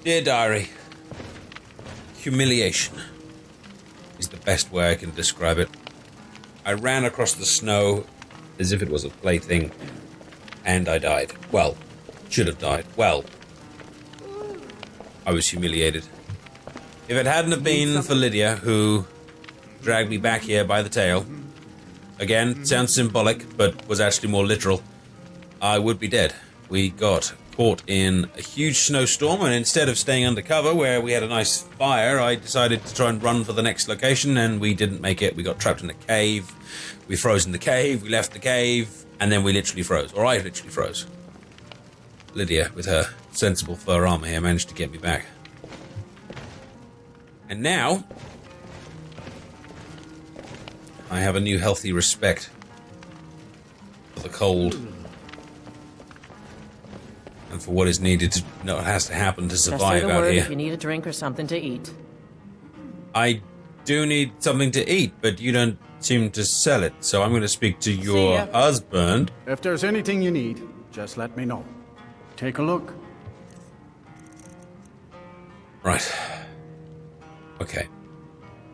Dear Diary, humiliation is the best way I can describe it. I ran across the snow as if it was a plaything, and I died. Well, should have died. Well, I was humiliated. If it hadn't have been for Lydia, who dragged me back here by the tail, again, sounds symbolic, but was actually more literal, I would be dead. We got caught in a huge snowstorm, and instead of staying undercover where we had a nice fire, I decided to try and run for the next location, and we didn't make it. We got trapped in a cave. We froze in the cave. We left the cave, and then we literally froze. Or I literally froze. Lydia, with her sensible fur armor here, managed to get me back. And now I have a new healthy respect for the cold and for what is needed to know what has to happen to survive out here. If you need a drink or something to eat. I do need something to eat, but you don't seem to sell it, so I'm going to speak to your husband. If there's anything you need, just let me know. Take a look. Right. Okay.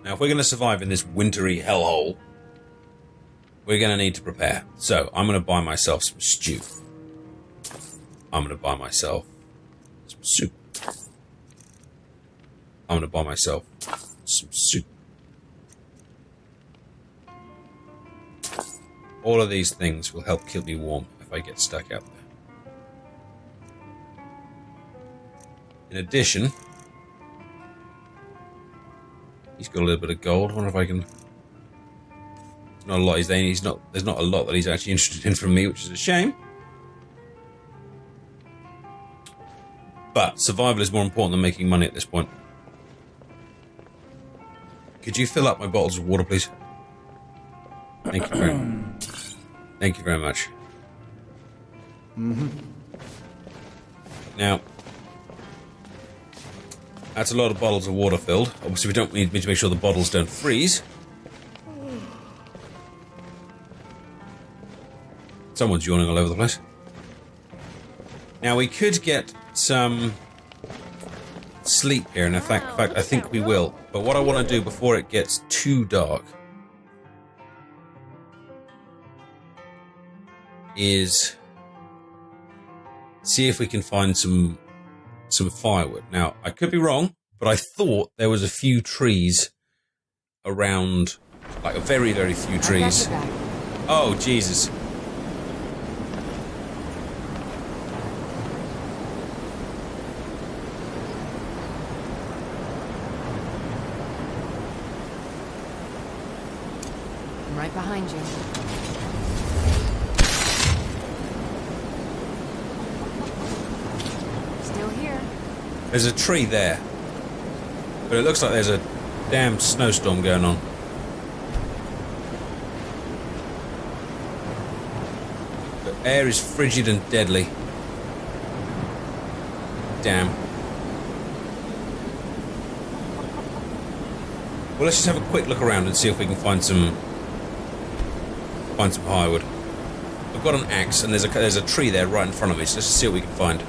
Now, if we're going to survive in this wintry hellhole, we're going to need to prepare. So, I'm going to buy myself some stew. I'm going to buy myself some soup. I'm going to buy myself some soup. All of these things will help keep me warm if I get stuck out there. In addition, he's got a little bit of gold. I wonder if I can... There's not a lot there's not a lot that he's actually interested in from me, which is a shame. But survival is more important than making money at this point. Could you fill up my bottles of water, please? Thank you very much. Thank you very much. Now, that's a lot of bottles of water filled. Obviously, we don't need me to make sure the bottles don't freeze. Someone's yawning all over the place. Now, we could get some sleep here, and in fact, I think we will. But what I want to do before it gets too dark is see if we can find some firewood. Now, I could be wrong, but I thought there was a few trees around, like a very, very few trees. Oh, Jesus. I'm right behind you. Still here. There's a tree there, but it looks like there's a damn snowstorm going on. The air is frigid and deadly. Damn. Well, let's just have a quick look around and see if we can find some firewood. I've got an axe, and there's a tree there right in front of me, so let's just see what we can find.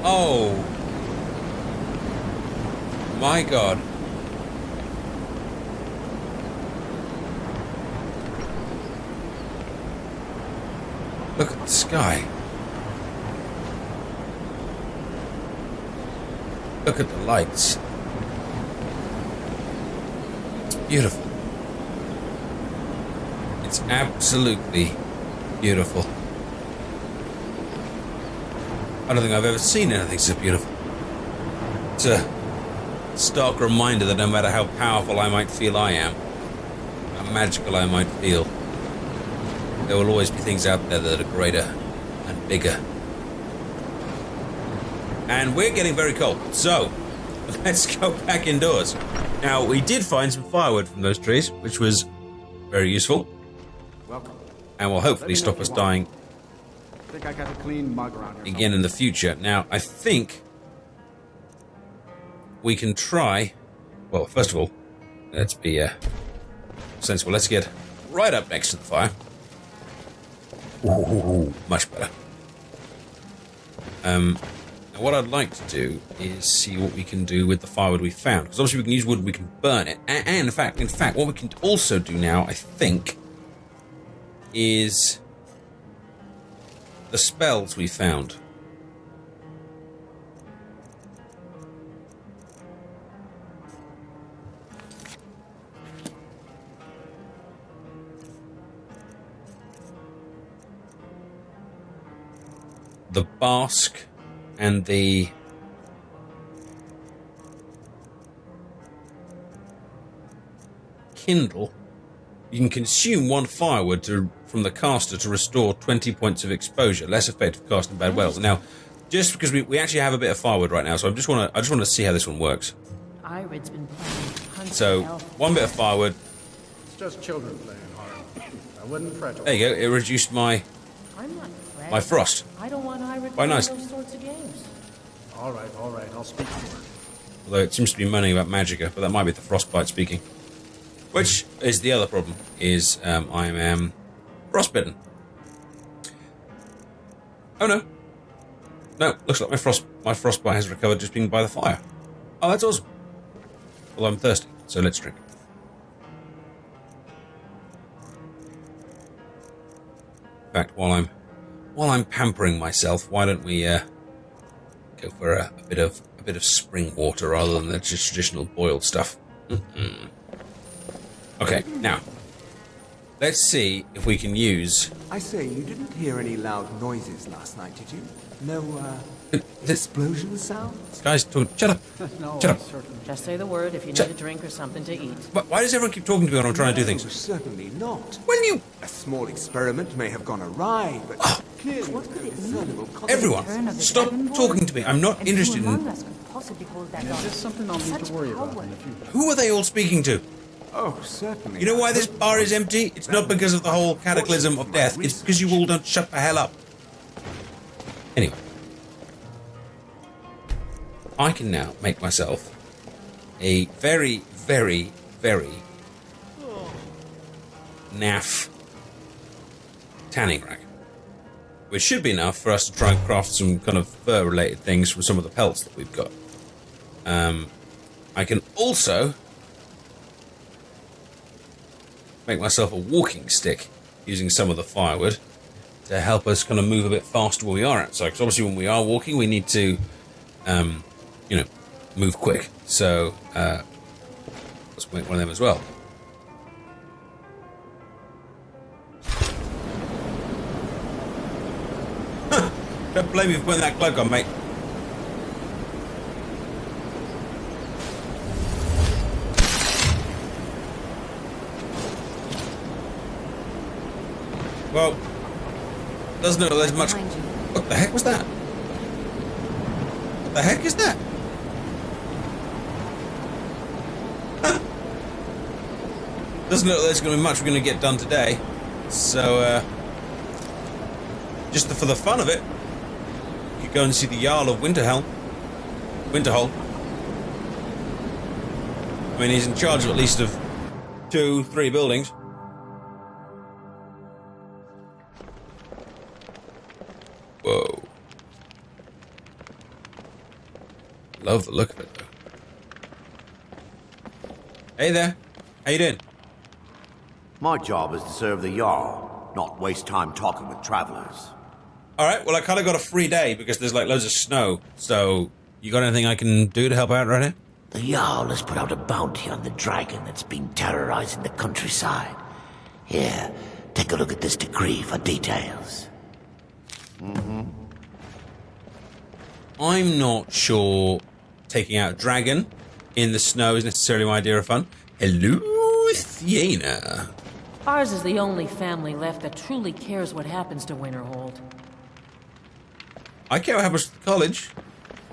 Oh my God. Look at the sky. Look at the lights. It's beautiful. It's absolutely beautiful. I don't think I've ever seen anything so beautiful. It's a stark reminder that no matter how powerful I might feel I am, how magical I might feel, there will always be things out there that are greater and bigger. And we're getting very cold, so let's go back indoors. Now, we did find some firewood from those trees, which was very useful. Welcome. And will hopefully stop us dying I think I got a clean mug around here. again in the future. Now, I think we can try... Well, first of all, let's be sensible. Let's get right up next to the fire. Ooh, much better. Now what I'd like to do is see what we can do with the firewood we found. Because obviously we can use wood, we can burn it. And in fact, what we can also do now, I think, is the spells we found. The Bask and the Kindle. You can consume 1 firewood from the caster to restore 20 points of exposure. Less effective casting bad wells. Now, just because we actually have a bit of firewood right now, so I just want to see how this one works. Irid's been playing. So 1 bit of firewood. It's just children playing hard. I wouldn't fret. There you go. It reduced my frost. I don't want Irid Quite playing nice. those sorts of games. All right. I'll speak to her. Although it seems to be moaning about magicka, but that might be the frostbite speaking. Which is the other problem, is I am frostbitten. Oh no. No, looks like my frostbite has recovered just being by the fire. Oh, that's awesome. Well, I'm thirsty, so let's drink. In fact, while I'm pampering myself, why don't we go for a bit of spring water rather than the just traditional boiled stuff. Okay, now let's see if we can use. I say, you didn't hear any loud noises last night, did you? No, explosion sounds? Guys, shut up. No, Shut up. certainly. Just say the word if you need a drink or something to eat. Why does everyone keep talking to me when I'm trying to do things? No, certainly not. When you... A small experiment may have gone awry, but clearly What could it discernible mean? Everyone, Return of the stop Dragonborn? talking to me. I'm not And interested who among in... us could possibly hold that And is off? this something I'll need Such to worry about power. in the future? Who are they all speaking to? Oh, certainly. You know why this bar is empty? It's not because of the whole cataclysm of death. It's because you all don't shut the hell up. Anyway. I can now make myself a very, very, very naff tanning rack. Which should be enough for us to try and craft some kind of fur-related things from some of the pelts that we've got. I can also make myself a walking stick using some of the firewood to help us kind of move a bit faster when we are outside. Because obviously when we are walking, we need to, move quick. So let's make one of them as well. Don't blame me for putting that cloak on, mate. Well, doesn't look like there's much. Behind you. What the heck was that? What the heck is that? Huh. Doesn't look like there's going to be much we're going to get done today. So, just for the fun of it, we could go and see the Jarl of Winterhold. I mean, he's in charge of at least of 2-3 buildings. Whoa. Love the look of it, though. Hey there. How you doing? My job is to serve the Jarl, not waste time talking with travelers. Alright, well, I kind of got a free day because there's, like, loads of snow. So, you got anything I can do to help out right here? The Jarl has put out a bounty on the dragon that's been terrorizing the countryside. Here, take a look at this decree for details. I'm not sure taking out a dragon in the snow is necessarily my idea of fun. Hello, Thiena. Ours is the only family left that truly cares what happens to Winterhold. I care what happens to the college,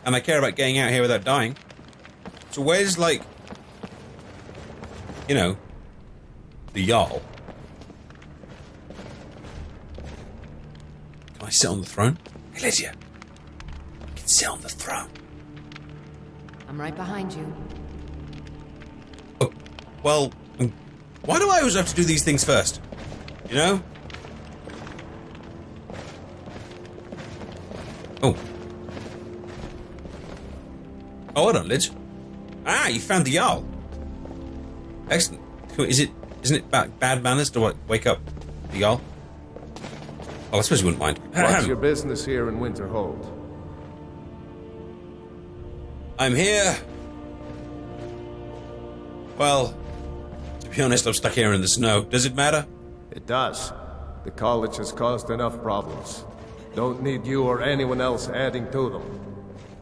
and I care about getting out here without dying. So where's, like, you know, the Jarl? Can I sit on the throne? Hey, Lydia. I can sit on the throne. I'm right behind you. Oh, well, why do I always have to do these things first? You know? Oh, Oh, hold on, Lidge. Ah, you found the Jarl. Excellent. Isn't it bad manners to wake up the Jarl? Well, I suppose you wouldn't mind. What's your business here in Winterhold? I'm here. Well, to be honest, I'm stuck here in the snow. Does it matter? It does. The college has caused enough problems. Don't need you or anyone else adding to them.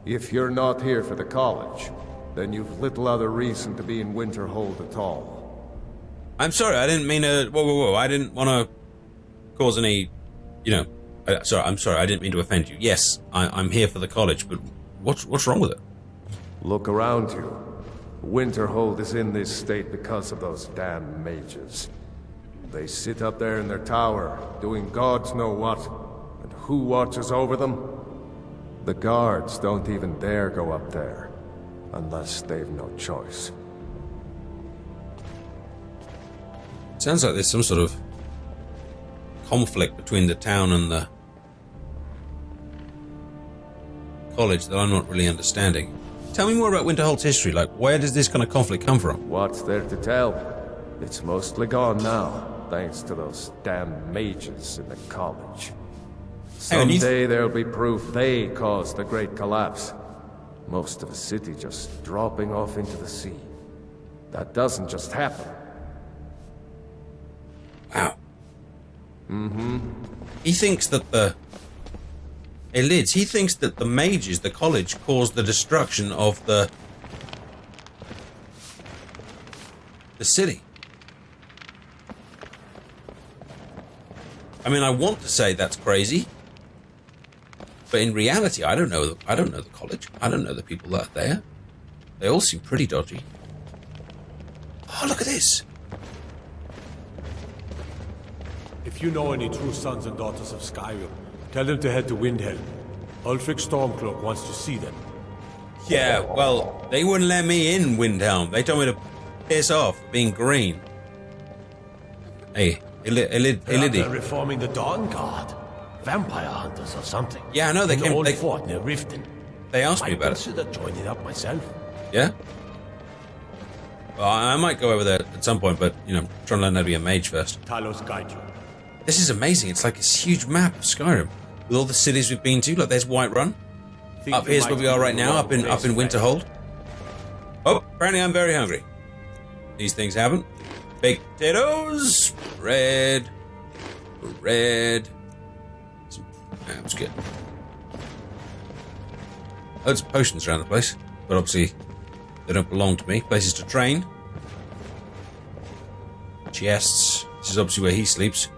If you're not here for the college, then you've little other reason to be in Winterhold at all. I'm sorry, I didn't mean to... Whoa. I didn't want to cause any... I'm sorry, I didn't mean to offend you. Yes, I'm here for the college, but what's wrong with it? Look around you. Winterhold is in this state because of those damn mages. They sit up there in their tower, doing gods know what. And who watches over them? The guards don't even dare go up there, unless they've no choice. Sounds like there's some sort of conflict between the town and the college that I'm not really understanding. Tell me more about Winterhold's history. Like, where does this kind of conflict come from? What's there to tell? It's mostly gone now, thanks to those damn mages in the college. Someday there'll be proof they caused the Great Collapse. Most of the city just dropping off into the sea. That doesn't just happen. Wow. He thinks that the... Hey, Lids, he thinks that the mages, the college, caused the destruction of the city. I mean, I want to say that's crazy, but in reality, I don't know the college. I don't know the people that are there. They all seem pretty dodgy. Oh, look at this. If you know any true sons and daughters of Skyrim, tell them to head to Windhelm. Ulfric Stormcloak wants to see them. Yeah, well, they wouldn't let me in Windhelm. They told me to piss off being green. Hey, They're reforming the Dawn Guard. Vampire hunters or something. Yeah, I know they came. Old fort near Riften. They asked me about it. Consider joining up myself. Yeah. Well, I might go over there at some point, but I'm trying to learn how to be a mage first. Talos guide you. This is amazing. It's like this huge map of Skyrim with all the cities we've been to. Like there's Whiterun. Up here's where we are right now. Up in Winterhold. Oh, apparently I'm very hungry. These things happen. Baked potatoes, bread. That's good. Loads of potions around the place, but obviously they don't belong to me. Places to train. Chests. This is obviously where he sleeps.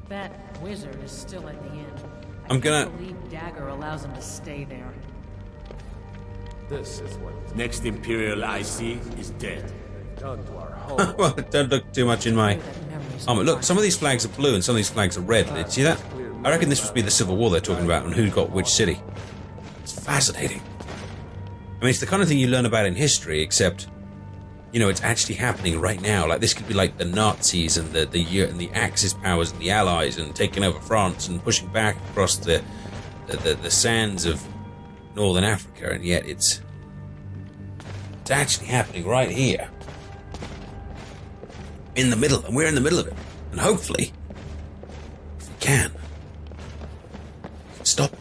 That wizard is still at the inn. I'm gonna... I believe Dagger allows him to stay there. This is what Next Imperial I see is dead. done to our home. Well, don't look too much in my... Look, some of these flags are blue and some of these flags are red. See that? I reckon this must be the Civil War they're talking about and who got which city. It's fascinating. I mean, it's the kind of thing you learn about in history, except, it's actually happening right now. Like, this could be like the Nazis and the Axis powers and the Allies and taking over France and pushing back across the sands of Northern Africa, and yet it's actually happening right here. In the middle, and we're in the middle of it. And hopefully, if we can stop it.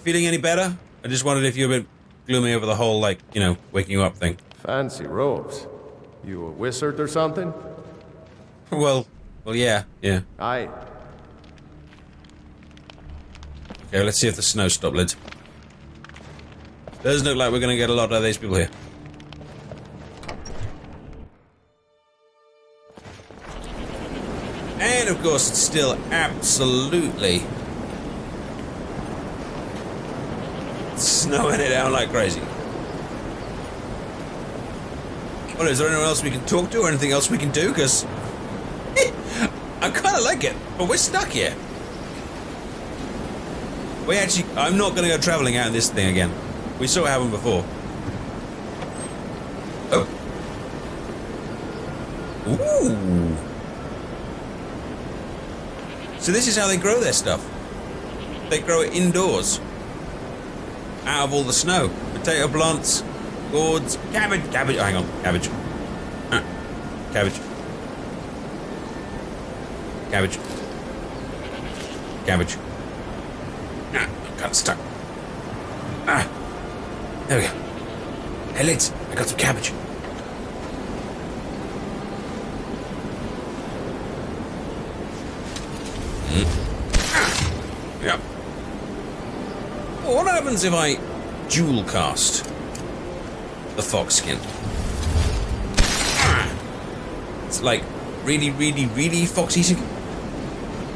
Feeling any better? I just wondered if you were a bit gloomy over the whole, waking you up thing. Fancy robes. You a wizard or something? Well, yeah. Aye. Okay, let's see if the snow stopped, Lids. Doesn't look like we're going to get a lot of these people here. And of course, it's still absolutely snowing it down like crazy. Well, is there anyone else we can talk to or anything else we can do? Because I kind of like it, but we're stuck here. I'm not going to go traveling out in this thing again. We saw it happen before. Oh. Ooh. So this is how they grow their stuff. They grow it indoors. Out of all the snow. Potato plants, gourds, cabbage. Oh, hang on, cabbage. Cabbage. Cabbage. Cabbage. I'm kind of stuck. There we go. Hey, Lids, I got some cabbage. Yeah. What happens if I dual cast the fox skin? It's like really foxy.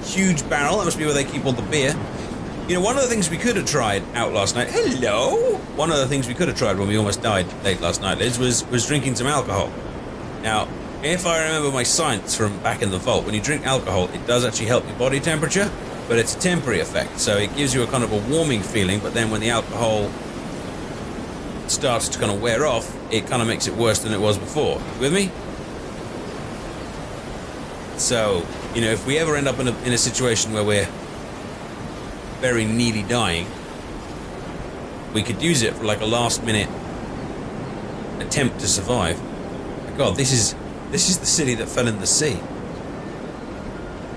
Huge barrel. That must be where they keep all the beer. You know, one of the things we could have tried out last night. Hello. One of the things we could have tried when we almost died late last night, Liz, was drinking some alcohol. Now, if I remember my science from back in the vault, when you drink alcohol, it does actually help your body temperature, but it's a temporary effect. So it gives you a kind of a warming feeling, but then when the alcohol starts to kind of wear off, it kind of makes it worse than it was before. You with me? So, you know, if we ever end up in a situation where we're very nearly dying, we could use it for like a last minute attempt to survive. My God, this is the city that fell in the sea.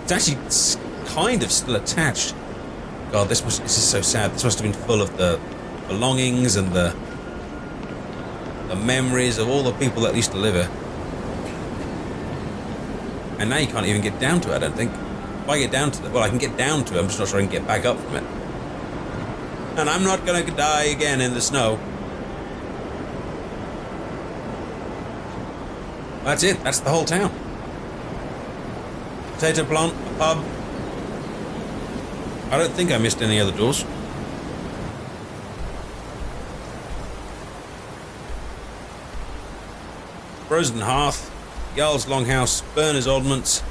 It's actually kind of still attached. God, this is so sad. This must have been full of the belongings and the memories of all the people that used to live here. And now you can't even get down to it, I don't think. If I get down to it, well, I can get down to it, I'm just not sure I can get back up from it. And I'm not gonna die again in the snow. That's it, that's the whole town. Potato plant, a pub. I don't think I missed any other doors. Frozen hearth, Jarl's longhouse, Burner's oddments.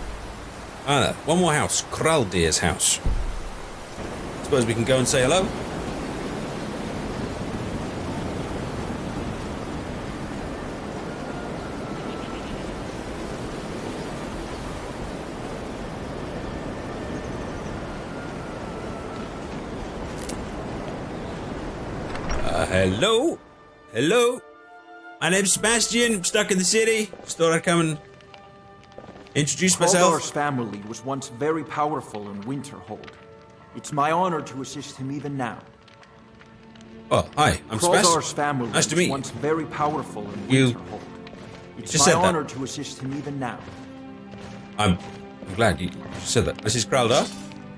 Ah, one more house, Kraldir's house. Suppose we can go and say hello? Hello? Hello? My name's Sebastian, I'm stuck in the city. Just thought I'd come and introduce myself. Haldar's family was once very powerful in Winterhold. It's my honor to assist him even now. Oh, hi, I'm Sebastian. Haldar's family nice to meet you. was once very powerful in Winterhold. It's just my said that. honor to assist him even now. I'm glad you said that. This is Kraldar,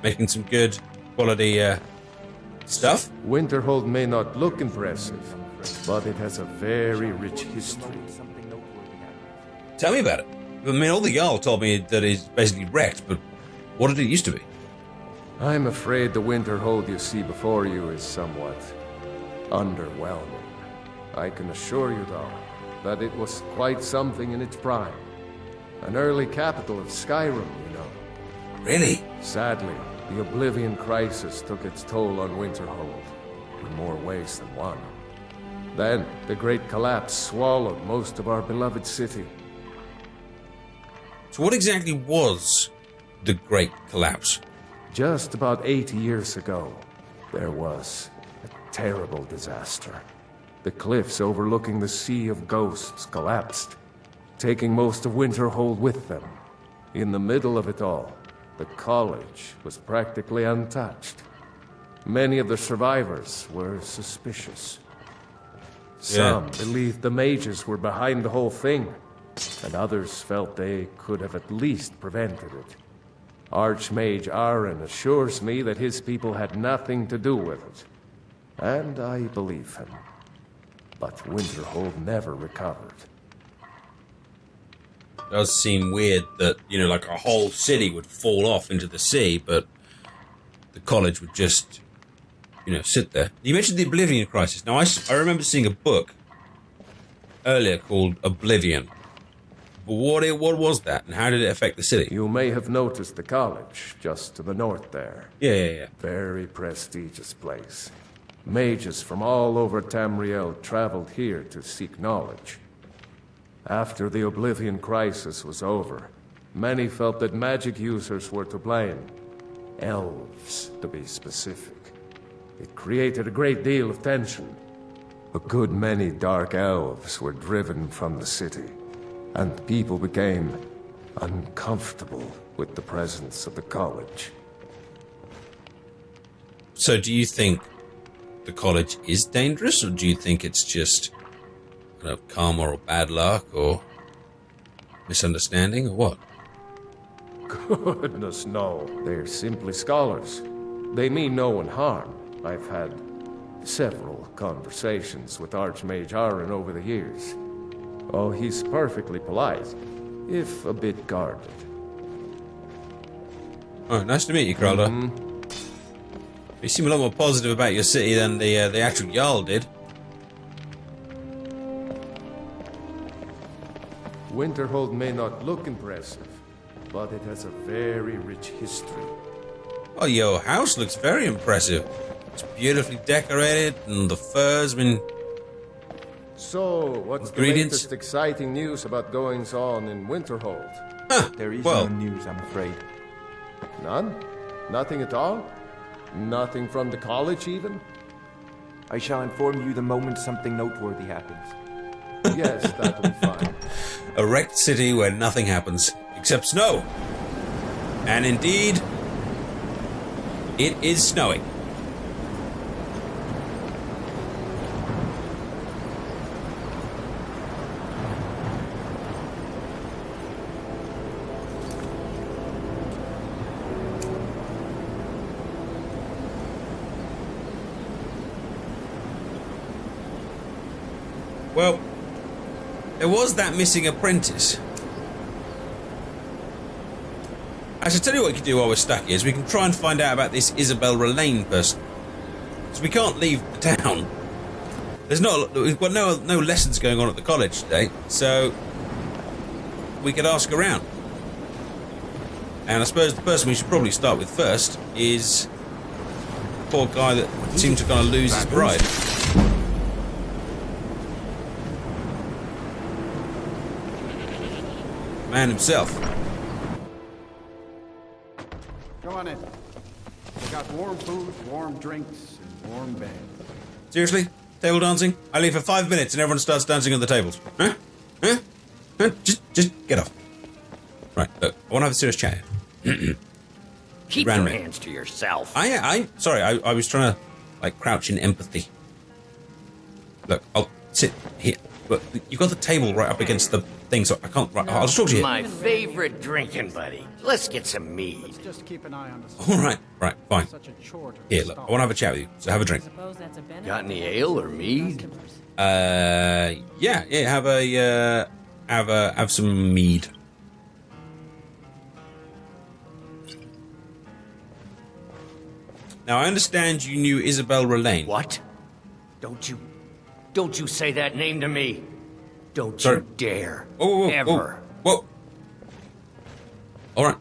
making some good quality stuff. Winterhold may not look impressive, but it has a very rich history. Tell me about it. I mean, all the Jarl told me that it's basically wrecked, but what did it used to be? I'm afraid the Winterhold you see before you is somewhat underwhelming. I can assure you, though, that it was quite something in its prime. An early capital of Skyrim, you know. Really? Sadly, the Oblivion Crisis took its toll on Winterhold, in more ways than one. Then, the Great Collapse swallowed most of our beloved city. So what exactly was the Great Collapse? Just about 80 years ago, there was a terrible disaster. The cliffs overlooking the Sea of Ghosts collapsed, taking most of Winterhold with them. In the middle of it all, the college was practically untouched. Many of the survivors were suspicious. Some believed the mages were behind the whole thing, and others felt they could have at least prevented it. Archmage Aaron assures me that his people had nothing to do with it, and I believe him. But Winterhold never recovered. It does seem weird that, you know, like a whole city would fall off into the sea, but the college would just, you know, sit there. You mentioned the Oblivion Crisis. Now, I remember seeing a book earlier called Oblivion. But what was that, and how did it affect the city? You may have noticed the college, just to the north there. Yeah. Very prestigious place. Mages from all over Tamriel traveled here to seek knowledge. After the Oblivion Crisis was over, many felt that magic users were to blame. Elves, to be specific. It created a great deal of tension. A good many dark elves were driven from the city, and people became uncomfortable with the presence of the college. So do you think the college is dangerous, or do you think it's just karma or bad luck or misunderstanding or what? Goodness, no. They're simply scholars. They mean no one harm. I've had several conversations with Archmage Aaron over the years. Oh, he's perfectly polite, if a bit guarded. Oh, nice to meet you, Crowder. You seem a lot more positive about your city than the actual Jarl did. Winterhold may not look impressive, but it has a very rich history. Oh, your house looks very impressive. It's beautifully decorated, and the furs, I mean... So, what's the latest exciting news about goings-on in Winterhold? Huh, There is no news, I'm afraid. None? Nothing at all? Nothing from the college, even? I shall inform you the moment something noteworthy happens. Yes, that'll be fine. A wrecked city where nothing happens, except snow. And indeed, it is snowing. Well, there was that missing apprentice. I should tell you what we can do while we're stuck here, is we can try and find out about this Isabel Relane person. So we can't leave the town. We've got no lessons going on at the college today, so we could ask around. And I suppose the person we should probably start with first is the poor guy that seemed to kind of lose his bride. Man himself. Go on in. We got warm food, warm drinks, and warm beds. Seriously? Table dancing? I leave for 5 minutes and everyone starts dancing on the tables. Huh? Huh? Huh? Just get off. Right, look, I want to have a serious chat here. Keep your hands to yourself. Sorry, I was trying to, crouch in empathy. Look, I'll sit here. Look, you've got the table right up against the thing, so I can't... I'll just talk to you. My favorite drinking buddy. Let's get some mead. Let's just keep an eye on the... All right, fine. Such a chore to Here, look, I want to have a chat with you, so have a drink. Got any ale or mead? Yeah, have some mead. Now, I understand you knew Isabel Relane. What? Don't you say that name to me. Don't Sorry. you dare. Whoa, Ever. Whoa. All right,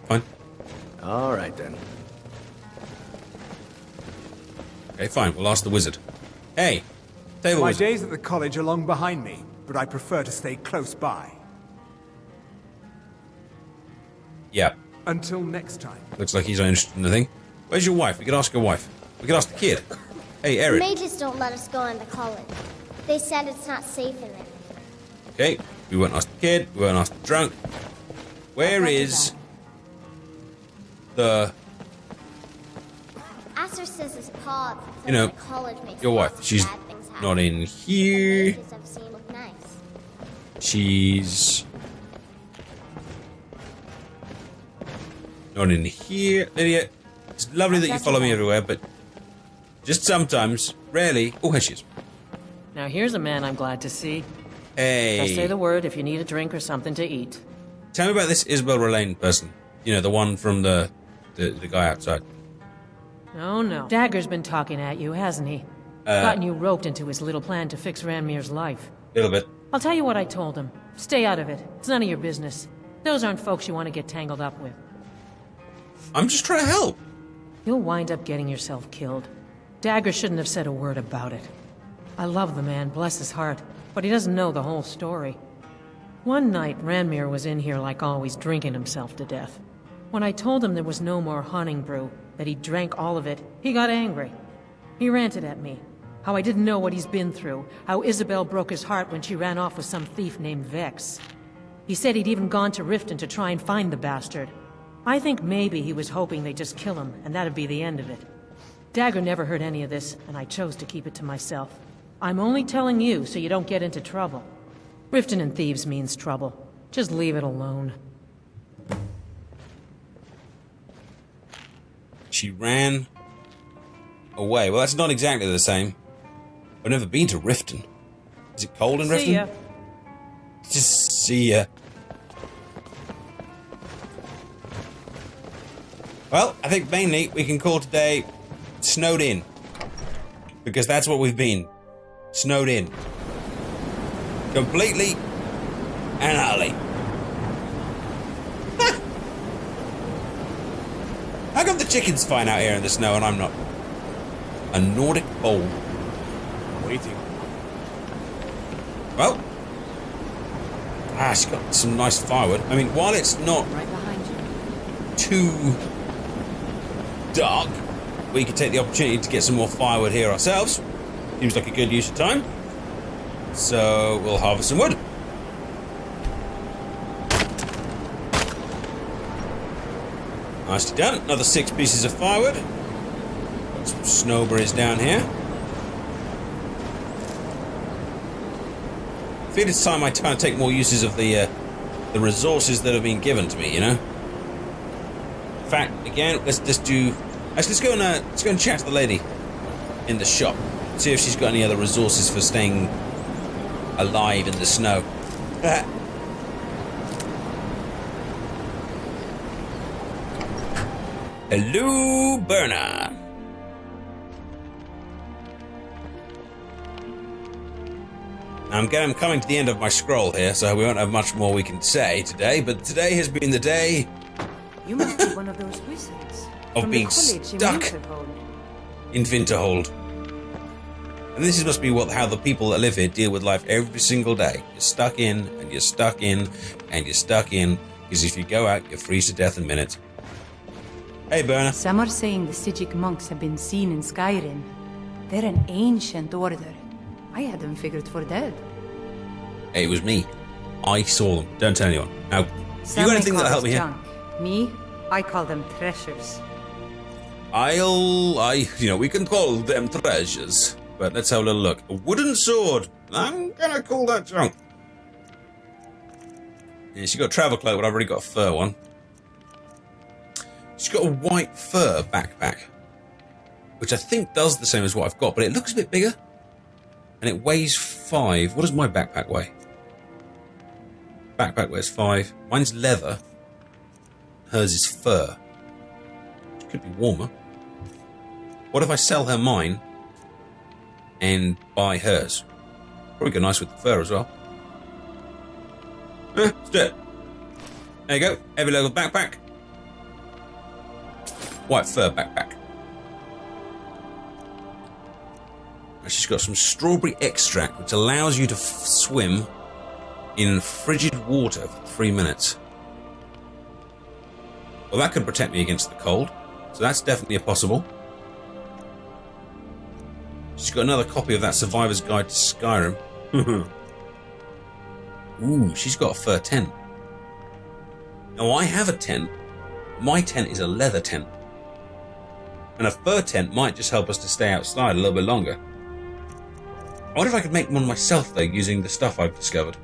fine. All right, then. Okay, fine, we'll ask the wizard. Hey, table My wizard. days at the college are long behind me, but I prefer to stay close by. Yeah, Until next time. looks like he's not interested in the thing. Where's your wife? We could ask your wife. We could ask the kid. Hey, Eric. Mages don't let us go into college. They said it's not safe in there. Okay, we won't ask the kid, we won't ask the drunk. Where is the... Aster says his paw You know, the college makes your lots wife, of she's bad things happen. not in here. The mages I've seen look nice. She's... not in here. Lydia, it's lovely that you follow me everywhere, but just sometimes, rarely... Oh, here she is. Now here's a man I'm glad to see. Hey. Just say the word if you need a drink or something to eat. Tell me about this Isabel Relane person. You know, the one from the guy outside. Oh no. Dagger's been talking at you, hasn't he? Gotten you roped into his little plan to fix Ranmir's life. A little bit. I'll tell you what I told him. Stay out of it. It's none of your business. Those aren't folks you want to get tangled up with. I'm just trying to help. You'll wind up getting yourself killed. Dagger shouldn't have said a word about it. I love the man, bless his heart, but he doesn't know the whole story. One night, Ranmir was in here like always, drinking himself to death. When I told him there was no more hunting brew, that he drank all of it, he got angry. He ranted at me. How I didn't know what he's been through. How Isabel broke his heart when she ran off with some thief named Vex. He said he'd even gone to Riften to try and find the bastard. I think maybe he was hoping they'd just kill him, and that'd be the end of it. Dagger never heard any of this, and I chose to keep it to myself. I'm only telling you so you don't get into trouble. Riften and thieves means trouble. Just leave it alone. She ran away. Well, that's not exactly the same. I've never been to Riften. Is it cold in Riften? See ya. Just see ya. Well, I think mainly we can call today snowed in. Because that's what we've been. Snowed in. Completely and utterly. How come the chicken's fine out here in the snow and I'm not? A Nordic bowl. Waiting. Well. She's got some nice firewood. I mean, while it's not Right behind you. too dark, we could take the opportunity to get some more firewood here ourselves. Seems like a good use of time. So we'll harvest some wood. Nicely done. Another 6 pieces of firewood. Got some snowberries down here. I feel it's time I try and take more uses of the resources that have been given to me, you know? In fact, again, let's go and chat to the lady in the shop. See if she's got any other resources for staying alive in the snow. Hello, Berna. I'm coming to the end of my scroll here, so we won't have much more we can say today, but today has been the day You must be one of those wizards of from being the college stuck in Winterhold. in Winterhold. And this must be how the people that live here deal with life every single day. You're stuck in, and you're stuck in, and you're stuck in, because if you go out, you freeze to death in minutes. Hey, Berna. Some are saying the Stygic monks have been seen in Skyrim. They're an ancient order. I had them figured for dead. Hey, it was me. I saw them. Don't tell anyone. Now, you got anything that'll help me here? junk. Me? I call them treasures. We can call them treasures. But let's have a little look. A wooden sword. I'm gonna call that junk. Yeah, she's got a travel cloak, but I've already got a fur one. She's got a white fur backpack, which I think does the same as what I've got, but it looks a bit bigger. And it weighs 5. What does my backpack weigh? Backpack weighs 5. Mine's leather. Hers is fur. Which could be warmer. What if I sell her mine and buy hers? Probably go nice with the fur as well. Let's do it. There you go. Heavy leather backpack. White fur backpack. She's got some strawberry extract, which allows you to swim in frigid water for 3 minutes. Well, that could protect me against the cold, so that's definitely a possible. She's got another copy of that Survivor's Guide to Skyrim. Ooh, she's got a fur tent. Now, I have a tent. My tent is a leather tent. And a fur tent might just help us to stay outside a little bit longer. I wonder if I could make one myself, though, using the stuff I've discovered.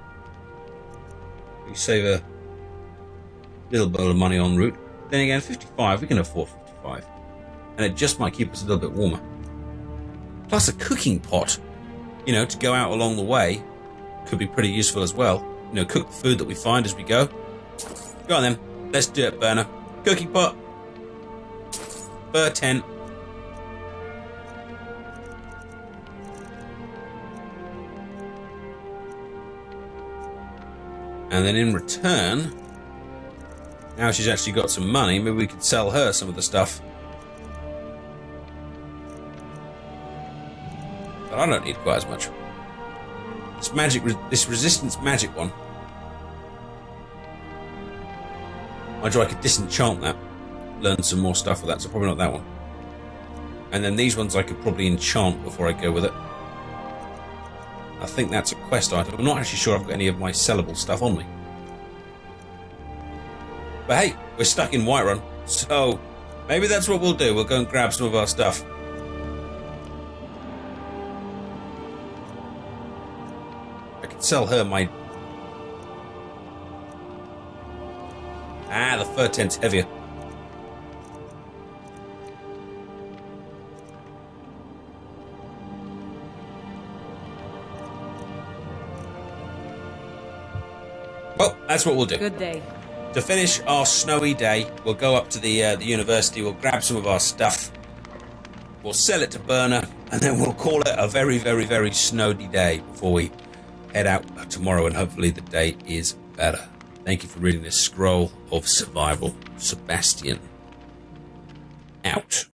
We save a little bit of money en route. Then again, 55, we can afford 55. And it just might keep us a little bit warmer. Plus a cooking pot, to go out along the way, could be pretty useful as well. Cook the food that we find as we go. Go on then, let's do it, Berna. Cooking pot. Fur tent. And then in return, now she's actually got some money, maybe we could sell her some of the stuff. But I don't need quite as much. This resistance magic one. Mind you, I could disenchant that. Learn some more stuff with that, so probably not that one. And then these ones I could probably enchant before I go with it. I think that's a quest item. I'm not actually sure I've got any of my sellable stuff on me. But hey, we're stuck in Whiterun, so maybe that's what we'll do. We'll go and grab some of our stuff. I could sell her my... Ah, the fur tent's heavier. Well, that's what we'll do. Good day. To finish our snowy day, we'll go up to the university, we'll grab some of our stuff, we'll sell it to Burner, and then we'll call it a very, very, very snowy day before we head out tomorrow, and hopefully the day is better. Thank you for reading this Scroll of Survival. Sebastian. Out.